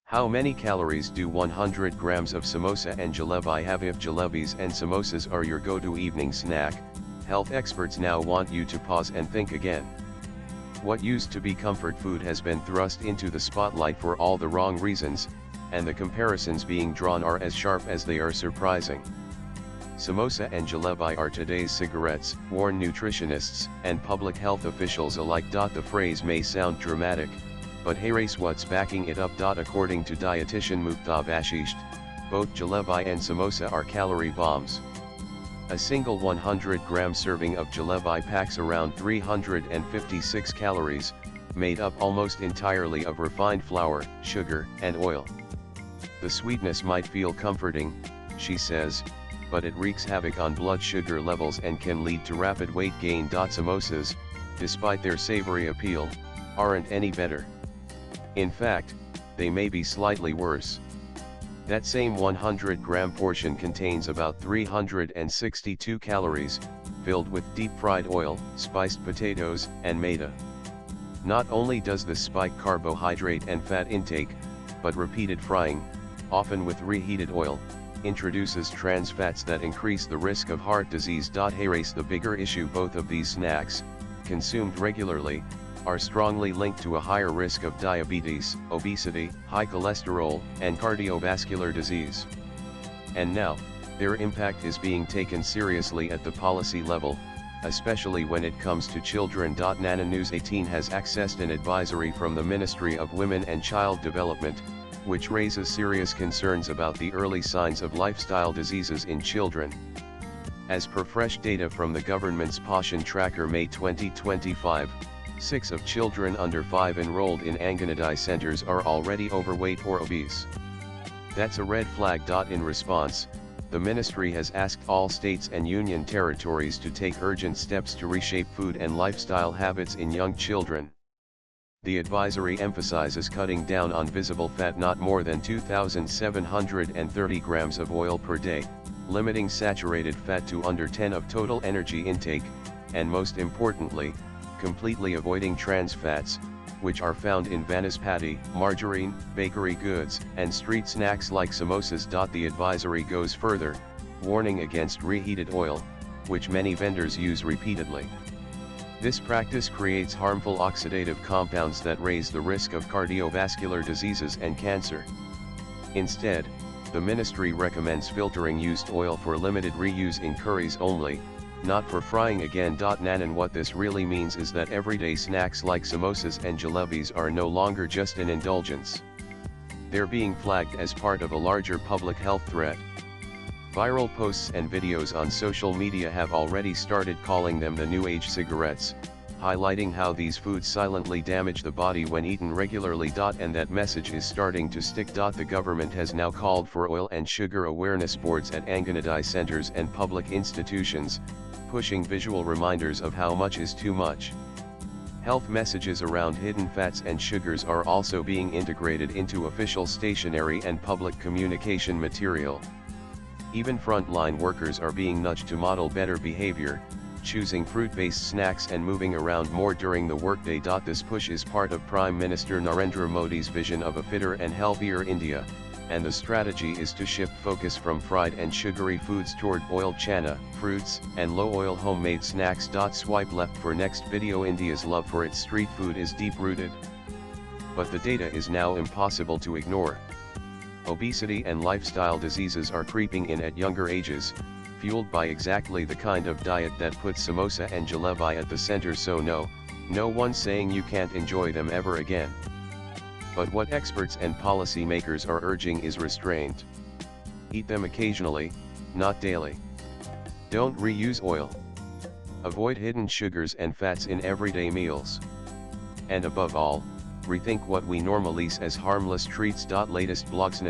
How many calories do 100 grams of samosa and jalebi have? If jalebis and samosas are your go-to evening snack, health experts now want you to pause and think again. What used to be comfort food has been thrust into the spotlight for all the wrong reasons, and the comparisons being drawn are as sharp as they are surprising. Samosa and jalebi are today's cigarettes, warn nutritionists and public health officials alike. The phrase may sound dramatic, but hey, race, what's backing it up? According to dietitian Mukta Vashisht, both jalebi and samosa are calorie bombs. A single 100-gram serving of jalebi packs around 356 calories, made up almost entirely of refined flour, sugar, and oil. The sweetness might feel comforting, she says, but it wreaks havoc on blood sugar levels and can lead to rapid weight gain. Samosas, despite their savory appeal, aren't any better. In fact, they may be slightly worse. That same 100-gram portion contains about 362 calories, filled with deep-fried oil, spiced potatoes, and maida. Not only does this spike carbohydrate and fat intake, but repeated frying, often with reheated oil, introduces trans fats that increase the risk of heart disease. Hey, race, the bigger issue: both of these snacks, consumed regularly, are strongly linked to a higher risk of diabetes, obesity, high cholesterol, and cardiovascular disease. And now, their impact is being taken seriously at the policy level, especially when it comes to children. Nana News 18 has accessed an advisory from the Ministry of Women and Child Development, which raises serious concerns about the early signs of lifestyle diseases in children. As per fresh data from the government's Poshan Tracker May 2025, 6 of children under 5 enrolled in Anganwadai centers are already overweight or obese. That's a red flag. In response, the ministry has asked all states and union territories to take urgent steps to reshape food and lifestyle habits in young children. The advisory emphasizes cutting down on visible fat, not more than 2,730 grams of oil per day, limiting saturated fat to under 10 of total energy intake, and most importantly, completely avoiding trans fats, which are found in vanaspati, margarine, bakery goods, and street snacks like samosas. The advisory goes further, warning against reheated oil, which many vendors use repeatedly. This practice creates harmful oxidative compounds that raise the risk of cardiovascular diseases and cancer. Instead, the ministry recommends filtering used oil for limited reuse in curries only, not for frying again. Nanan, what this really means is that everyday snacks like samosas and jalebis are no longer just an indulgence. They're being flagged as part of a larger public health threat. Viral posts and videos on social media have already started calling them the new age cigarettes, highlighting how these foods silently damage the body when eaten regularly. And that message is starting to stick. The government has now called for oil and sugar awareness boards at Anganwadai centers and public institutions, pushing visual reminders of how much is too much. Health messages around hidden fats and sugars are also being integrated into official stationery and public communication material. Even frontline workers are being nudged to model better behavior, choosing fruit-based snacks and moving around more during the workday. This push is part of Prime Minister Narendra Modi's vision of a fitter and healthier India, and the strategy is to shift focus from fried and sugary foods toward boiled chana, fruits, and low-oil homemade snacks. Swipe left for next video. India's love for its street food is deep-rooted. But the data is now impossible to ignore. Obesity and lifestyle diseases are creeping in at younger ages, fueled by exactly the kind of diet that puts samosa and jalebi at the center. So no one's saying you can't enjoy them ever again. But what experts and policy makers are urging is restraint. Eat them occasionally, not daily. Don't reuse oil. Avoid hidden sugars and fats in everyday meals. And above all, rethink what we normally see as harmless treats. Latest blogs.